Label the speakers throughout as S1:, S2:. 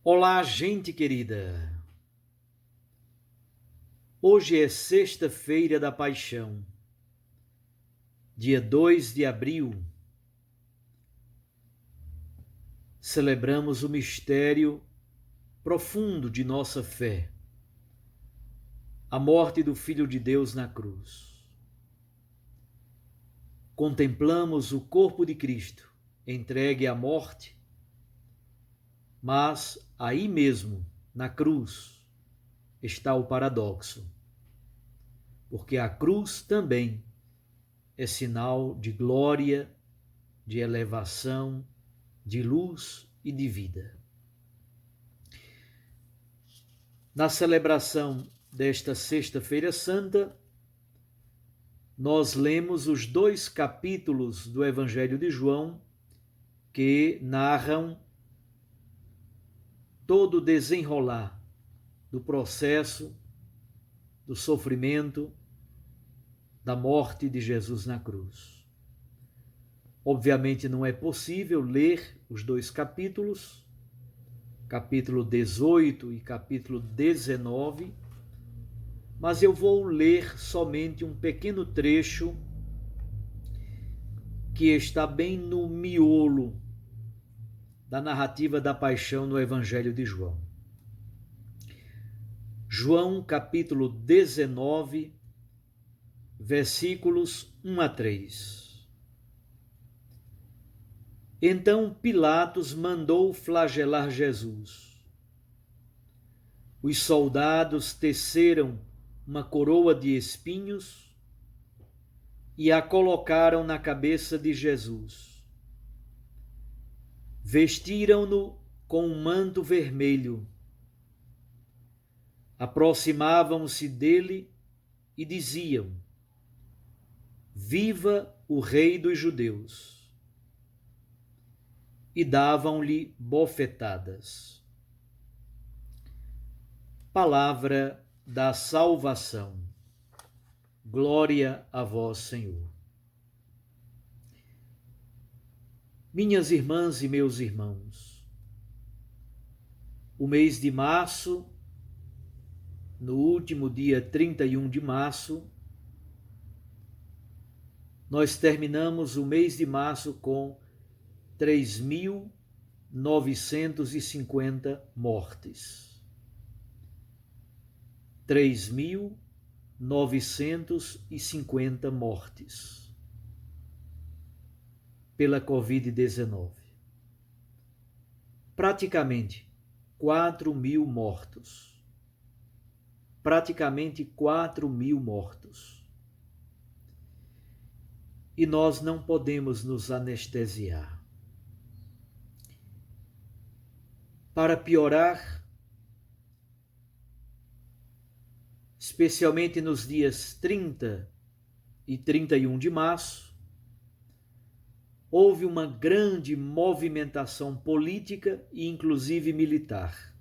S1: Olá, gente querida! Hoje é sexta-feira da Paixão, dia 2 de abril. Celebramos o mistério profundo de nossa fé, a morte do Filho de Deus na cruz. Contemplamos o corpo de Cristo entregue à morte, mas aí mesmo, na cruz, está o paradoxo, porque a cruz também é sinal de glória, de elevação, de luz e de vida. Na celebração desta Sexta-feira Santa, nós lemos os 2 capítulos do Evangelho de João que narram todo o desenrolar do processo, do sofrimento, da morte de Jesus na cruz. Obviamente não é possível ler os 2 capítulos, capítulo 18 e capítulo 19, mas eu vou ler somente um pequeno trecho que está bem no miolo da narrativa da paixão no Evangelho de João. João, capítulo 19, versículos 1 a 3. Então Pilatos mandou flagelar Jesus. Os soldados teceram uma coroa de espinhos e a colocaram na cabeça de Jesus. Vestiram-no com um manto vermelho. Aproximavam-se dele e diziam: Viva o Rei dos Judeus! E davam-lhe bofetadas. Palavra da salvação. Glória a vós, Senhor. Minhas irmãs e meus irmãos, o mês de março, no último dia 31 de março, nós terminamos o mês de março com 3.950 mortes. 3.950 mortes pela Covid-19. Praticamente 4.000 mortos. Praticamente 4.000 mortos. E nós não podemos nos anestesiar. Para piorar, especialmente nos dias 30 e 31 de março, houve uma grande movimentação política e inclusive militar.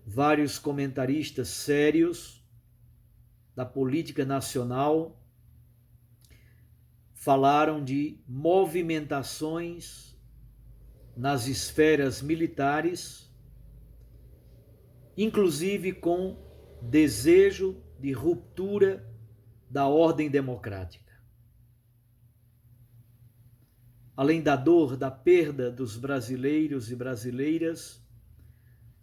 S1: Vários comentaristas sérios da política nacional falaram de movimentações nas esferas militares, inclusive com desejo de ruptura da ordem democrática. Além da dor da perda dos brasileiros e brasileiras,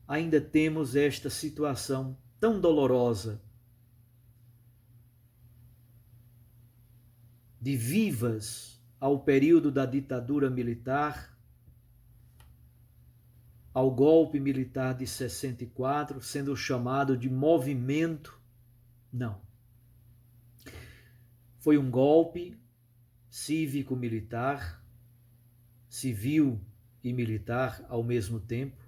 S1: ainda temos esta situação tão dolorosa de vivas ao período da ditadura militar, ao golpe militar de 64, sendo chamado de movimento. Não. Foi um golpe cívico-militar, civil e militar ao mesmo tempo,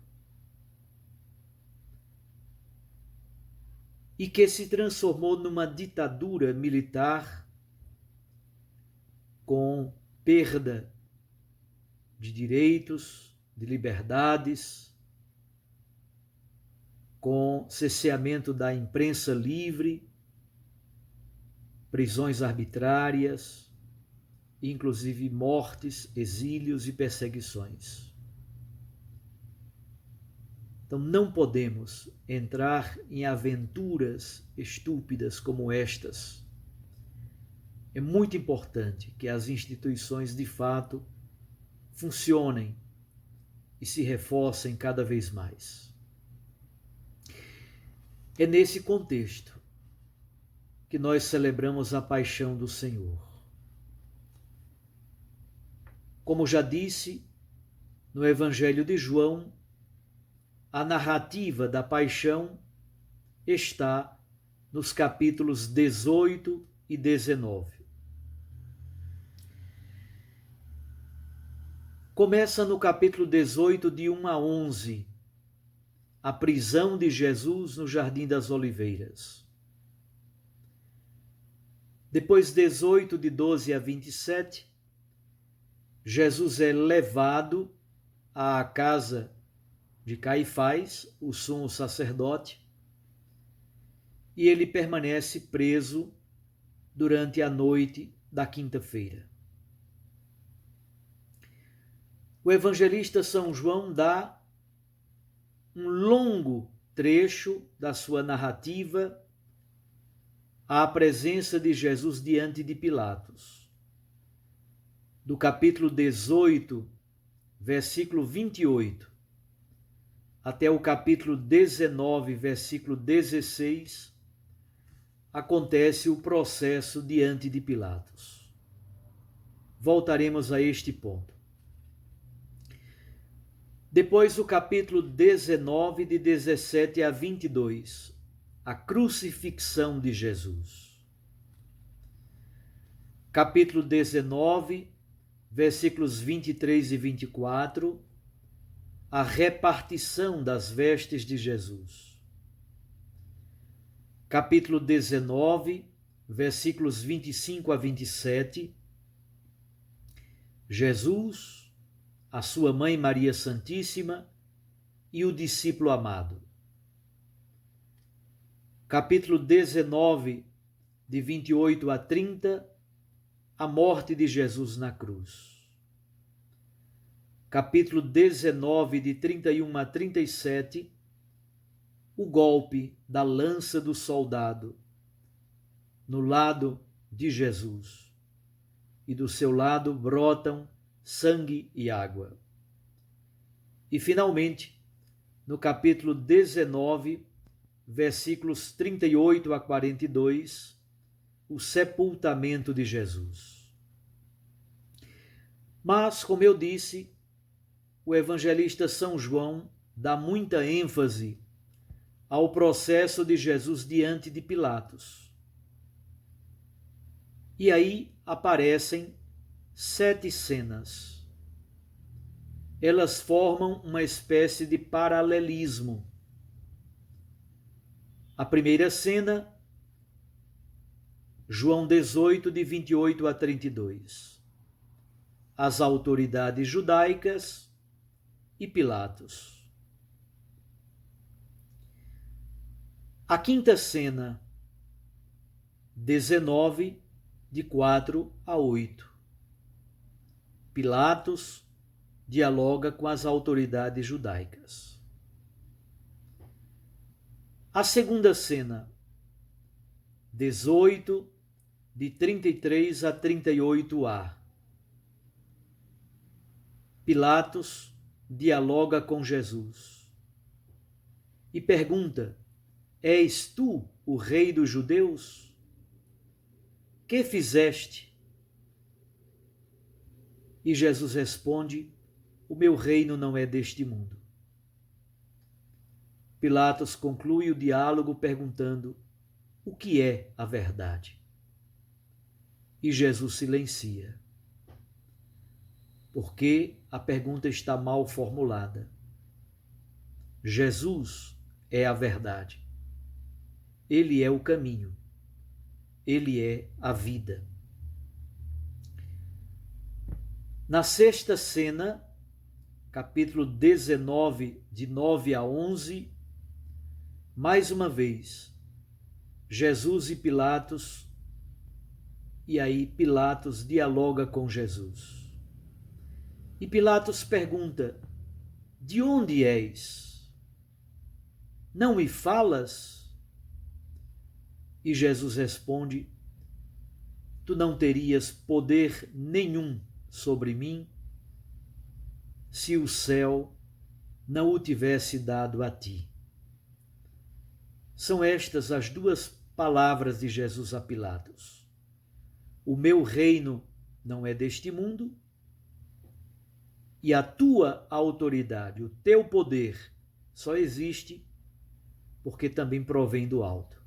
S1: e que se transformou numa ditadura militar com perda de direitos, de liberdades, com cerceamento da imprensa livre, prisões arbitrárias, inclusive mortes, exílios e perseguições. Então não podemos entrar em aventuras estúpidas como estas. É muito importante que as instituições de fato funcionem e se reforcem cada vez mais. É nesse contexto que nós celebramos a paixão do Senhor. Como já disse, no Evangelho de João, a narrativa da paixão está nos capítulos 18 e 19. Começa no capítulo 18, de 1 a 11, a prisão de Jesus no Jardim das Oliveiras. Depois 18, de 12 a 27, Jesus é levado à casa de Caifás, o sumo sacerdote, e ele permanece preso durante a noite da quinta-feira. O evangelista São João dá um longo trecho da sua narrativa à presença de Jesus diante de Pilatos. Do capítulo 18, versículo 28, até o capítulo 19, versículo 16, acontece o processo diante de Pilatos. Voltaremos a este ponto. Depois o capítulo 19, de 17 a 22, a crucifixão de Jesus. Capítulo 19, versículos 23 e 24, a repartição das vestes de Jesus. Capítulo 19, versículos 25 a 27, Jesus, a sua mãe Maria Santíssima e o discípulo amado. Capítulo 19, de 28 a 30, a morte de Jesus na cruz. Capítulo 19, de 31 a 37, o golpe da lança do soldado no lado de Jesus, e do seu lado brotam sangue e água. E finalmente, no capítulo 19, versículos 38 a 42, o sepultamento de Jesus. Mas, como eu disse, o evangelista São João dá muita ênfase ao processo de Jesus diante de Pilatos. E aí aparecem 7 cenas. Elas formam uma espécie de paralelismo. A primeira cena, João 18, de 28 a 32. As autoridades judaicas e Pilatos. A quinta cena, 19, de 4 a 8. Pilatos dialoga com as autoridades judaicas. A segunda cena, 18, de 33 a 38a. Pilatos dialoga com Jesus e pergunta: És tu o rei dos judeus? Que fizeste? E Jesus responde: o meu reino não é deste mundo. Pilatos conclui o diálogo perguntando: o que é a verdade? E Jesus silencia, porque a pergunta está mal formulada. Jesus é a verdade. Ele é o caminho. Ele é a vida. Na sexta cena, capítulo 19, de 9 a 11, mais uma vez, Jesus e Pilatos, e aí Pilatos dialoga com Jesus. E Pilatos pergunta: de onde és? não me falas? E Jesus responde: tu não terias poder nenhum sobre mim se o céu não o tivesse dado a ti. São estas as duas palavras de Jesus a Pilatos. O meu reino não é deste mundo e a tua autoridade, o teu poder, só existe porque também provém do alto.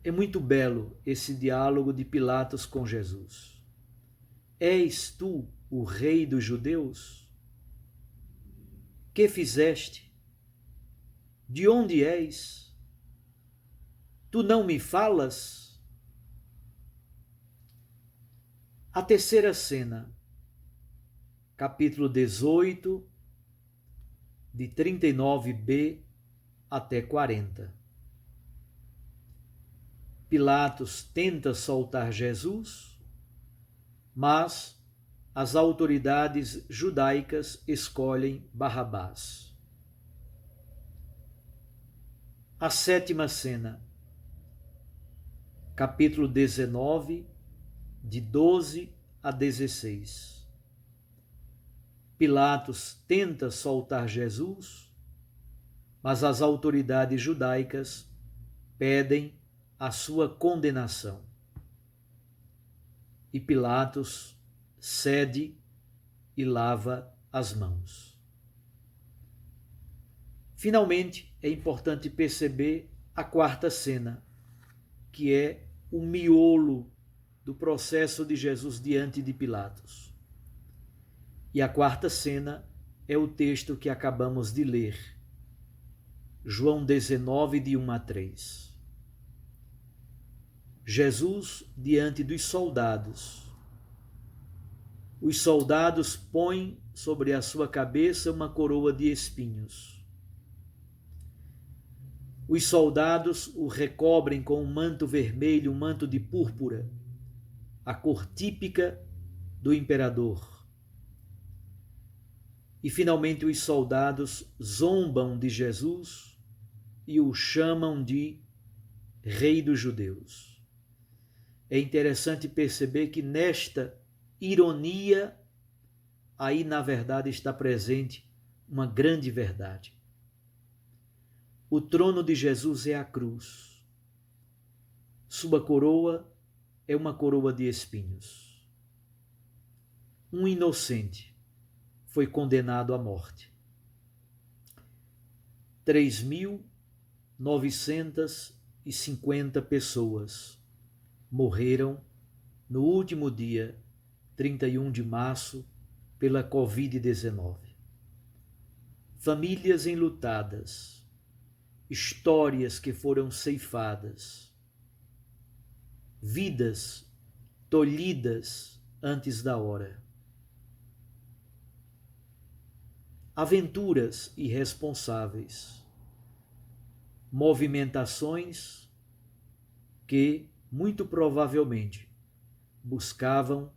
S1: É muito belo esse diálogo de Pilatos com Jesus. És tu o rei dos judeus? Que fizeste? De onde és? Tu não me falas? A terceira cena, capítulo 18, de 39b até 40. Pilatos tenta soltar Jesus, mas as autoridades judaicas escolhem Barrabás. A sétima cena, capítulo 19, de 12 a 16. Pilatos tenta soltar Jesus, mas as autoridades judaicas pedem a sua condenação. E Pilatos cede e lava as mãos. Finalmente, é importante perceber a quarta cena, que é o miolo do processo de Jesus diante de Pilatos. E a quarta cena é o texto que acabamos de ler, João 19, de 1 a 3. Jesus diante dos soldados. Os soldados põem sobre a sua cabeça uma coroa de espinhos. Os soldados o recobrem com um manto vermelho, um manto de púrpura, a cor típica do imperador. E finalmente os soldados zombam de Jesus e o chamam de Rei dos Judeus. É interessante perceber que nesta ironia, aí na verdade está presente uma grande verdade. O trono de Jesus é a cruz. Sua coroa é uma coroa de espinhos. Um inocente foi condenado à morte. 3.950 pessoas morreram no último dia 31 de março pela Covid-19. Famílias enlutadas, histórias que foram ceifadas, vidas tolhidas antes da hora, aventuras irresponsáveis, movimentações que muito provavelmente buscavam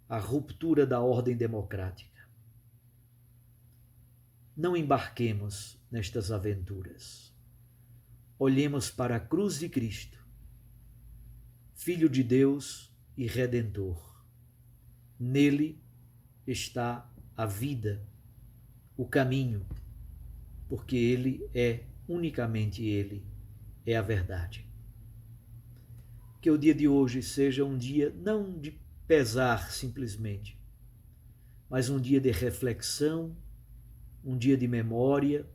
S1: a ruptura da ordem democrática. Não embarquemos nestas aventuras. Olhemos para a cruz de Cristo, Filho de Deus e Redentor. Nele está a vida, o caminho, porque Ele é, unicamente Ele, é a verdade. Que o dia de hoje seja um dia não de pesar simplesmente, mas um dia de reflexão, um dia de memória,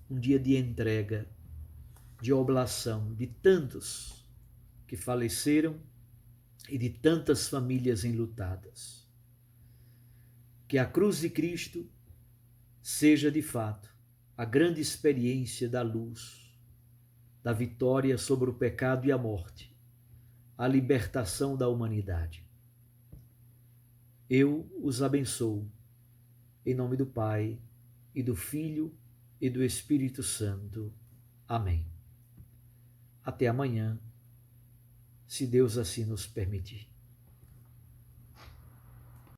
S1: um dia de entrega, de oblação de tantos que faleceram e de tantas famílias enlutadas. Que a cruz de Cristo seja de fato a grande experiência da luz, da vitória sobre o pecado e a morte, a libertação da humanidade. Eu os abençoo, em nome do Pai, e do Filho, e do Espírito Santo. Amém. Até amanhã, se Deus assim nos permitir.